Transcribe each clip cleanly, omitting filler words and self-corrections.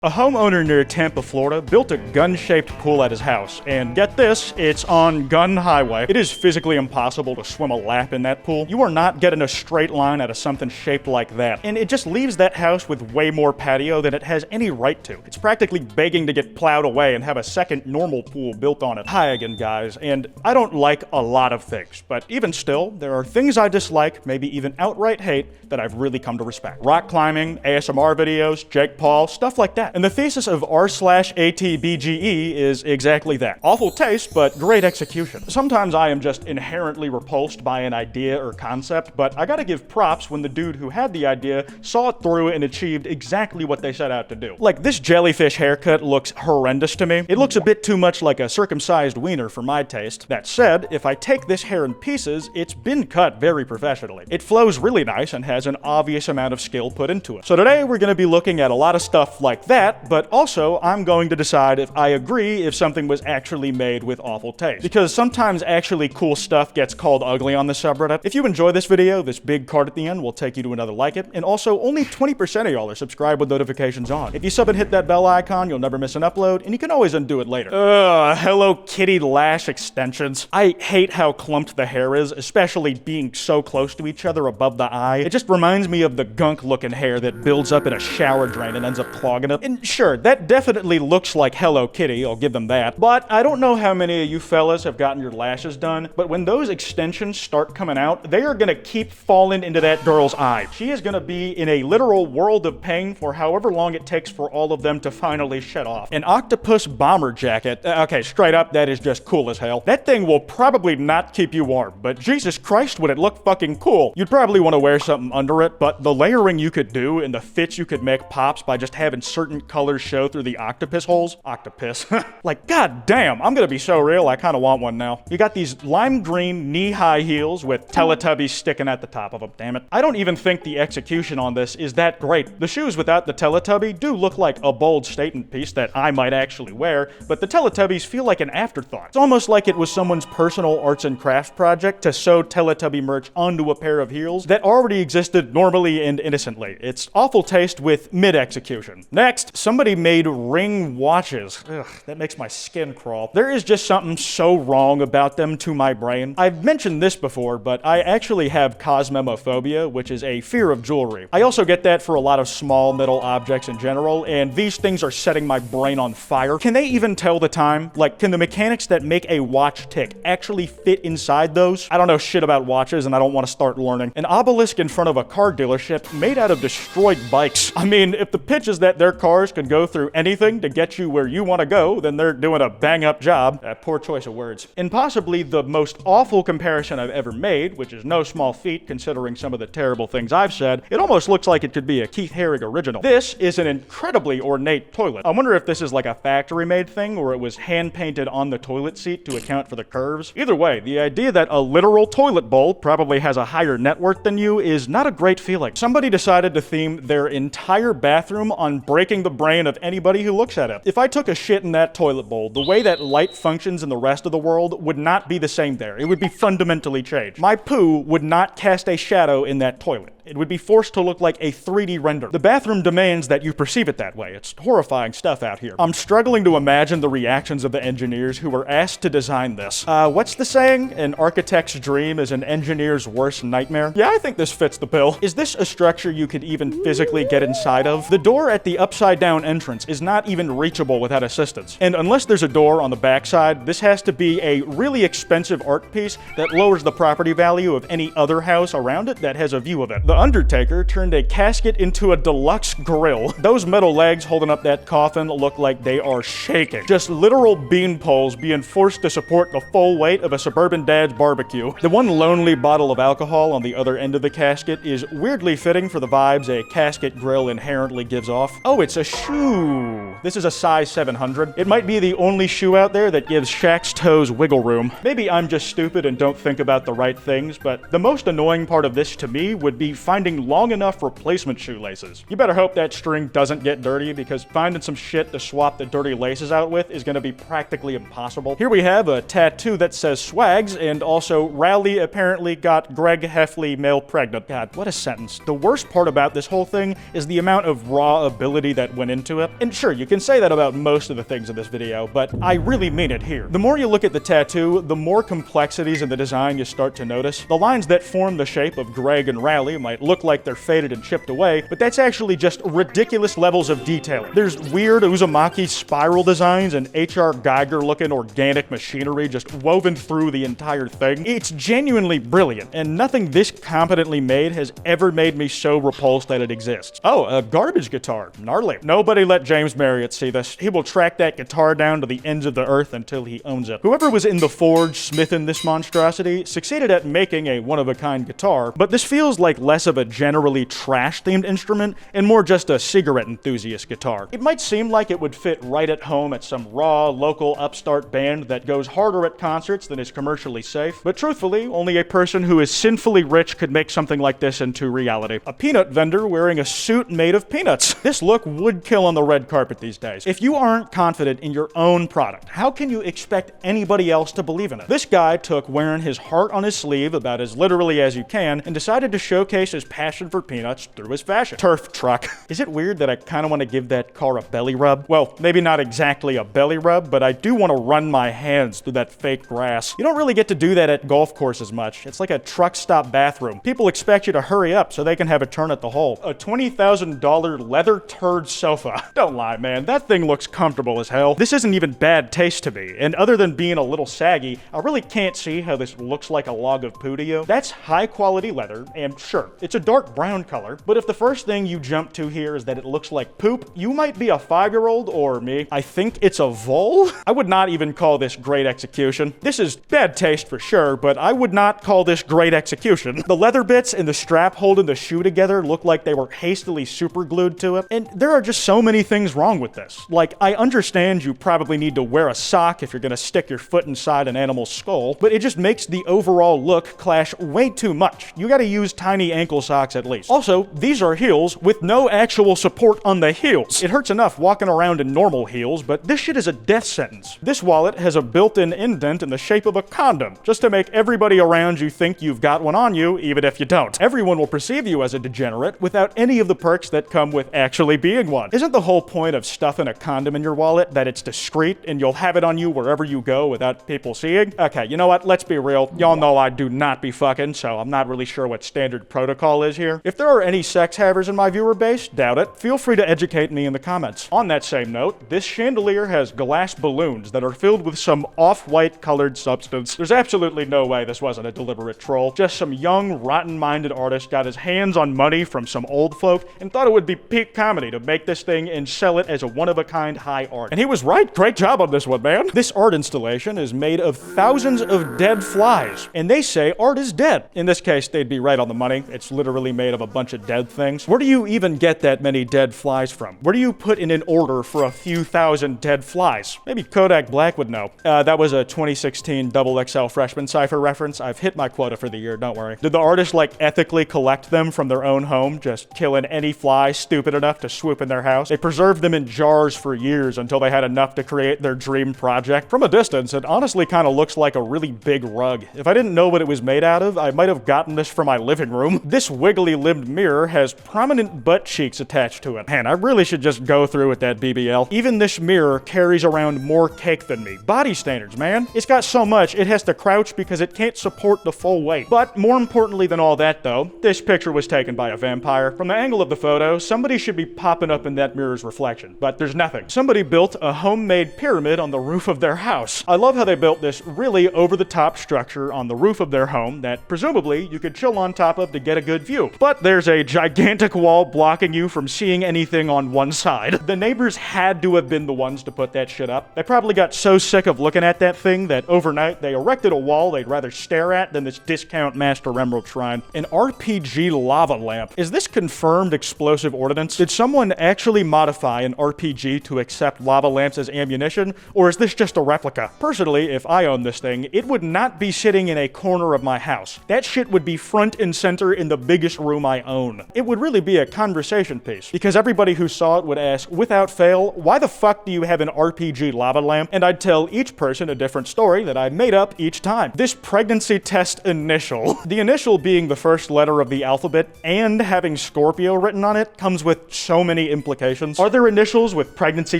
A homeowner near Tampa, Florida built a gun-shaped pool at his house, and get this, it's on Gun Highway. It is physically impossible to swim a lap in that pool. You are not getting a straight line out of something shaped like that, and it just leaves that house with way more patio than it has any right to. It's practically begging to get plowed away and have a second normal pool built on it. Hi again, guys, and I don't like a lot of things, but even still, there are things I dislike, maybe even outright hate, that I've really come to respect. Rock climbing, ASMR videos, Jake Paul, stuff like that. And the thesis of r/atbge is exactly that. Awful taste, but great execution. Sometimes I am just inherently repulsed by an idea or concept, but I gotta give props when the dude who had the idea saw it through and achieved exactly what they set out to do. Like, this jellyfish haircut looks horrendous to me. It looks a bit too much like a circumcised wiener for my taste. That said, if I take this hair in pieces, it's been cut very professionally. It flows really nice and has an obvious amount of skill put into it. So today we're gonna be looking at a lot of stuff like that, but also I'm going to decide if I agree if something was actually made with awful taste. Because sometimes actually cool stuff gets called ugly on the subreddit. If you enjoy this video, this big card at the end will take you to another like it, and also only 20% of y'all are subscribed with notifications on. If you sub and hit that bell icon, you'll never miss an upload, and you can always undo it later. Hello Kitty lash extensions. I hate how clumped the hair is, especially being so close to each other above the eye. It just reminds me of the gunk looking hair that builds up in a shower drain and ends up clogging it. And sure, that definitely looks like Hello Kitty, I'll give them that. But I don't know how many of you fellas have gotten your lashes done, but when those extensions start coming out, they are gonna keep falling into that girl's eye. She is gonna be in a literal world of pain for however long it takes for all of them to finally shed off. An octopus bomber jacket, okay, straight up, that is just cool as hell. That thing will probably not keep you warm, but Jesus Christ, would it look fucking cool. You'd probably want to wear something under it, but the layering you could do and the fits you could make pops by just having certain colors show through the octopus holes. Octopus. Like, god damn, I'm gonna be so real, I kinda want one now. You got these lime green knee-high heels with Teletubbies sticking at the top of them, damn it. I don't even think the execution on this is that great. The shoes without the Teletubby do look like a bold statement piece that I might actually wear, but the Teletubbies feel like an afterthought. It's almost like it was someone's personal arts and crafts project to sew Teletubby merch onto a pair of heels that already existed normally and innocently. It's awful taste with mid-execution. Next, somebody made ring watches. Ugh, that makes my skin crawl. There is just something so wrong about them to my brain. I've mentioned this before, but I actually have cosmemophobia, which is a fear of jewelry. I also get that for a lot of small metal objects in general, and these things are setting my brain on fire. Can they even tell the time? Like, can the mechanics that make a watch tick actually fit inside those? I don't know shit about watches, and I don't want to start learning. An obelisk in front of a car dealership made out of destroyed bikes. I mean, if the pitch is that their cars can go through anything to get you where you want to go, then they're doing a bang-up job. Poor choice of words. And possibly the most awful comparison I've ever made, which is no small feat considering some of the terrible things I've said, it almost looks like it could be a Keith Haring original. This is an incredibly ornate toilet. I wonder if this is like a factory-made thing, or it was hand-painted on the toilet seat to account for the curves. Either way, the idea that a literal toilet bowl probably has a higher net worth than you is not a great feeling. Somebody decided to theme their entire bathroom on breaking the brain of anybody who looks at it. If I took a shit in that toilet bowl, the way that light functions in the rest of the world would not be the same there. It would be fundamentally changed. My poo would not cast a shadow in that toilet. It would be forced to look like a 3D render. The bathroom demands that you perceive it that way. It's horrifying stuff out here. I'm struggling to imagine the reactions of the engineers who were asked to design this. What's the saying? An architect's dream is an engineer's worst nightmare? Yeah, I think this fits the bill. Is this a structure you could even physically get inside of? The door at the upside-down entrance is not even reachable without assistance. And unless there's a door on the backside, this has to be a really expensive art piece that lowers the property value of any other house around it that has a view of it. The Undertaker turned a casket into a deluxe grill. Those metal legs holding up that coffin look like they are shaking. Just literal bean poles being forced to support the full weight of a suburban dad's barbecue. The one lonely bottle of alcohol on the other end of the casket is weirdly fitting for the vibes a casket grill inherently gives off. Oh, it's a shoe. This is a size 700. It might be the only shoe out there that gives Shaq's toes wiggle room. Maybe I'm just stupid and don't think about the right things, but the most annoying part of this to me would be finding long enough replacement shoelaces. You better hope that string doesn't get dirty, because finding some shit to swap the dirty laces out with is gonna be practically impossible. Here we have a tattoo that says Swags, and also Rally apparently got Greg Heffley male pregnant. God, what a sentence. The worst part about this whole thing is the amount of raw ability that went into it. And sure, you can say that about most of the things in this video, but I really mean it here. The more you look at the tattoo, the more complexities in the design you start to notice. The lines that form the shape of Greg and Rally might look like they're faded and chipped away, but that's actually just ridiculous levels of detail. There's weird Uzumaki spiral designs and H.R. Geiger-looking organic machinery just woven through the entire thing. It's genuinely brilliant, and nothing this competently made has ever made me so repulsed that it exists. Oh, a garbage guitar. Gnarly. Nobody let James Marriott see this. He will track that guitar down to the ends of the earth until he owns it. Whoever was in the forge smithing this monstrosity succeeded at making a one-of-a-kind guitar, but this feels like less of a generally trash-themed instrument and more just a cigarette enthusiast guitar. It might seem like it would fit right at home at some raw, local upstart band that goes harder at concerts than is commercially safe, but truthfully, only a person who is sinfully rich could make something like this into reality. A peanut vendor wearing a suit made of peanuts. This look would kill on the red carpet these days. If you aren't confident in your own product, how can you expect anybody else to believe in it? This guy took wearing his heart on his sleeve about as literally as you can and decided to showcase his passion for peanuts through his fashion. Turf truck. Is it weird that I kind of want to give that car a belly rub? Well, maybe not exactly a belly rub, but I do want to run my hands through that fake grass. You don't really get to do that at golf courses much. It's like a truck stop bathroom. People expect you to hurry up so they can have a turn at the hole. A $20,000 leather turd sofa. Don't lie, man. That thing looks comfortable as hell. This isn't even bad taste to me, and other than being a little saggy, I really can't see how this looks like a log of poo to you. That's high quality leather, and sure, it's a dark brown color, but if the first thing you jump to here is that it looks like poop, you might be a 5-year-old, or me. I think it's a vole? I would not even call this great execution. This is bad taste for sure, but I would not call this great execution. The leather bits and the strap holding the shoe together look like they were hastily super glued to it, and there are just so many things wrong with this. Like, I understand you probably need to wear a sock if you're gonna stick your foot inside an animal's skull, but it just makes the overall look clash way too much. You gotta use tiny ankle socks at least. Also, these are heels with no actual support on the heels. It hurts enough walking around in normal heels, but this shit is a death sentence. This wallet has a built-in indent in the shape of a condom, just to make everybody around you think you've got one on you, even if you don't. Everyone will perceive you as a degenerate without any of the perks that come with actually being one. Isn't the whole point of stuffing a condom in your wallet that it's discreet and you'll have it on you wherever you go without people seeing? Okay, you know what? Let's be real. Y'all know I do not be fucking, so I'm not really sure what standard protocol is here. If there are any sex havers in my viewer base, doubt it, feel free to educate me in the comments. On that same note, this chandelier has glass balloons that are filled with some off-white colored substance. There's absolutely no way this wasn't a deliberate troll. Just some young, rotten-minded artist got his hands on money from some old folk and thought it would be peak comedy to make this thing and sell it as a one-of-a-kind high art. And he was right. Great job on this one, man. This art installation is made of thousands of dead flies, and they say art is dead. In this case, they'd be right on the money. It's literally made of a bunch of dead things. Where do you even get that many dead flies from? Where do you put in an order for a few thousand dead flies? Maybe Kodak Black would know. That was a 2016 XXL freshman cipher reference. I've hit my quota for the year, don't worry. Did the artist like ethically collect them from their own home, just killing any fly stupid enough to swoop in their house? They preserved them in jars for years until they had enough to create their dream project. From a distance, it honestly kind of looks like a really big rug. If I didn't know what it was made out of, I might have gotten this for my living room. This wiggly-limbed mirror has prominent butt cheeks attached to it. Man, I really should just go through with that BBL. Even this mirror carries around more cake than me. Body standards, man. It's got so much, it has to crouch because it can't support the full weight. But more importantly than all that, though, this picture was taken by a vampire. From the angle of the photo, somebody should be popping up in that mirror's reflection, but there's nothing. Somebody built a homemade pyramid on the roof of their house. I love how they built this really over-the-top structure on the roof of their home that presumably you could chill on top of to get a good view. But there's a gigantic wall blocking you from seeing anything on one side. The neighbors had to have been the ones to put that shit up. They probably got so sick of looking at that thing that overnight they erected a wall they'd rather stare at than this discount Master Emerald Shrine. An RPG lava lamp. Is this confirmed explosive ordnance? Did someone actually modify an RPG to accept lava lamps as ammunition, or is this just a replica? Personally, if I owned this thing, it would not be sitting in a corner of my house. That shit would be front and center in the biggest room I own. It would really be a conversation piece, because everybody who saw it would ask, without fail, why the fuck do you have an RPG lava lamp? And I'd tell each person a different story that I made up each time. This pregnancy test initial, the initial being the first letter of the alphabet and having Scorpio written on it, comes with so many implications. Are there initials with pregnancy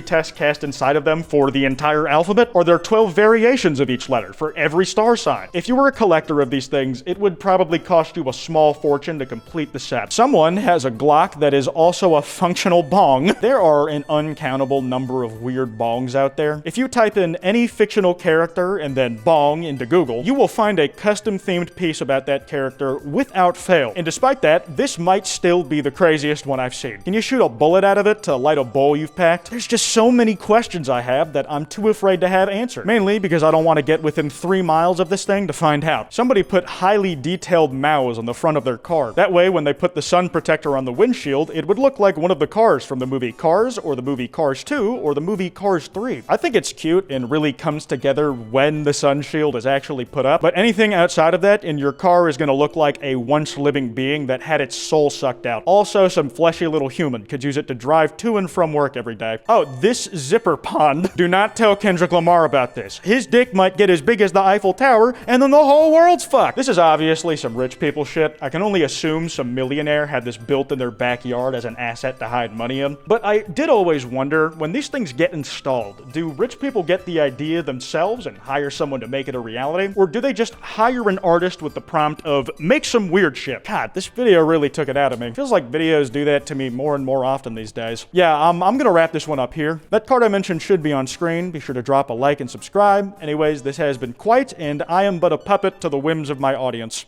test cast inside of them for the entire alphabet? Are there 12 variations of each letter for every star sign? If you were a collector of these things, it would probably cost you a small fortune to complete the set. Someone has a Glock that is also a functional bong. There are an uncountable number of weird bongs out there. If you type in any fictional character and then bong into Google, you will find a custom-themed piece about that character without fail. And despite that, this might still be the craziest one I've seen. Can you shoot a bullet out of it to light a bowl you've packed? There's just so many questions I have that I'm too afraid to have answered. Mainly because I don't want to get within 3 miles of this thing to find out. Somebody put highly detailed mouths on the front of their car. That way, when they put the sun protector on the windshield, it would look like one of the cars from the movie Cars, or the movie Cars 2, or the movie Cars 3. I think it's cute and really comes together when the sun shield is actually put up, but anything outside of that in your car is gonna look like a once living being that had its soul sucked out. Also, some fleshy little human could use it to drive to and from work every day. Oh, this zipper pond. Do not tell Kendrick Lamar about this. His dick might get as big as the Eiffel Tower, and then the whole world's fucked. This is obviously some rich people shit. I can only assume some millionaire had this built in their backyard as an asset to hide money in. But I did always wonder, when these things get installed, do rich people get the idea themselves and hire someone to make it a reality? Or do they just hire an artist with the prompt of, make some weird shit? God, this video really took it out of me. Feels like videos do that to me more and more often these days. Yeah, I'm gonna wrap this one up here. That card I mentioned should be on screen. Be sure to drop a like and subscribe. Anyways, this has been Kwite, and I am but a puppet to the whims of my audience.